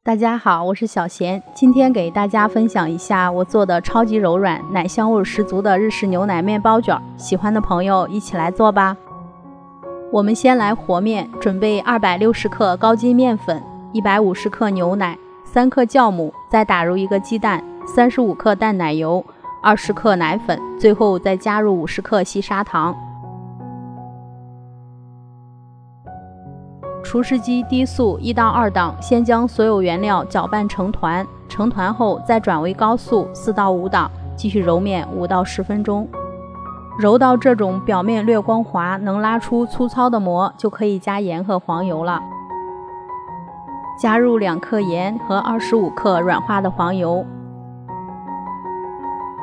大家好，我是小贤，今天给大家分享一下我做的超级柔软、奶香味十足的日式牛奶面包卷，喜欢的朋友一起来做吧。我们先来和面，准备260克高筋面粉、150克牛奶、3克酵母，再打入1个鸡蛋、35克淡奶油、20克奶粉，最后再加入50克细砂糖。厨师机低速1到2档，先将所有原料搅拌成团，成团后再转为高速4到5档，继续揉面5到10分钟。揉到这种表面略光滑，能拉出粗糙的膜，就可以加盐和黄油了。加入2克盐和25克软化的黄油。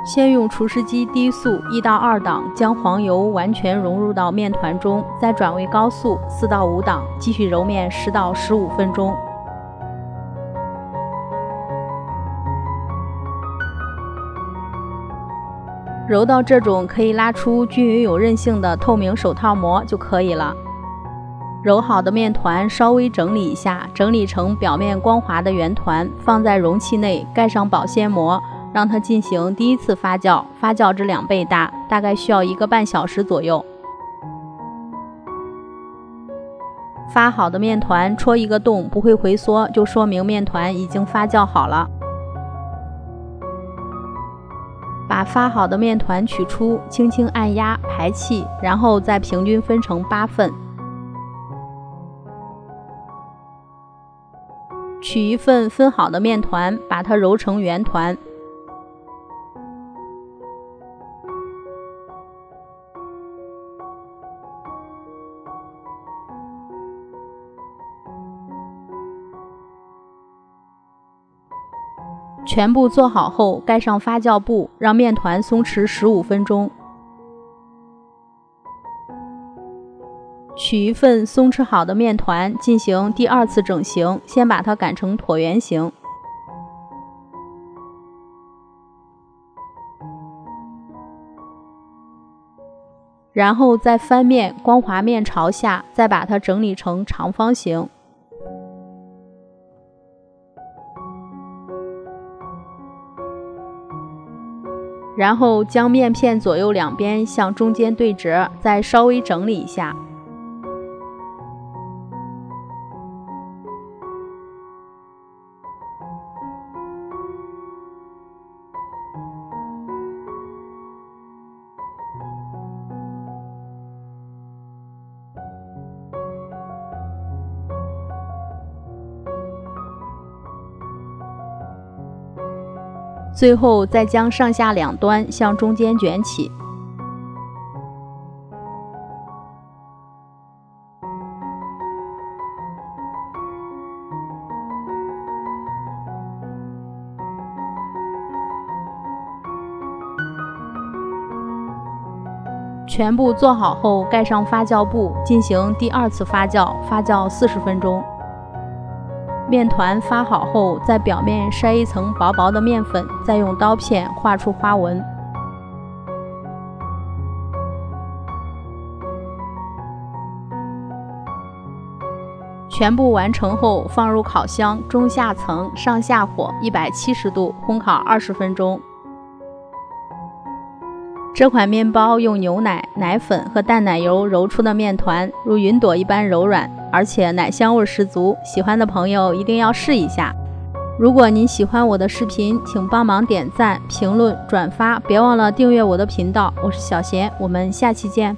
先用厨师机低速1到2档将黄油完全融入到面团中，再转为高速4到5档，继续揉面10到15分钟。揉到这种可以拉出均匀有韧性的透明手套膜就可以了。揉好的面团稍微整理一下，整理成表面光滑的圆团，放在容器内，盖上保鲜膜，让它进行第一次发酵，发酵至2倍大，大概需要1个半小时左右。发好的面团戳一个洞不会回缩，就说明面团已经发酵好了。把发好的面团取出，轻轻按压排气，然后再平均分成8份。取一份分好的面团，把它揉成圆团。全部做好后，盖上发酵布，让面团松弛15分钟。取一份松弛好的面团，进行第2次整形，先把它擀成椭圆形。然后再翻面，光滑面朝下，再把它整理成长方形。然后将面片左右两边向中间对折，再稍微整理一下。最后再将上下两端向中间卷起。全部做好后，盖上发酵布，进行第2次发酵，发酵40分钟。面团发好后，在表面筛一层薄薄的面粉，再用刀片画出花纹。全部完成后，放入烤箱，中下层，上下火170度烘烤20分钟。这款面包用牛奶、奶粉和淡奶油揉出的面团，如云朵一般柔软，而且奶香味十足，喜欢的朋友一定要试一下。如果您喜欢我的视频，请帮忙点赞、评论、转发，别忘了订阅我的频道。我是小贤，我们下期见。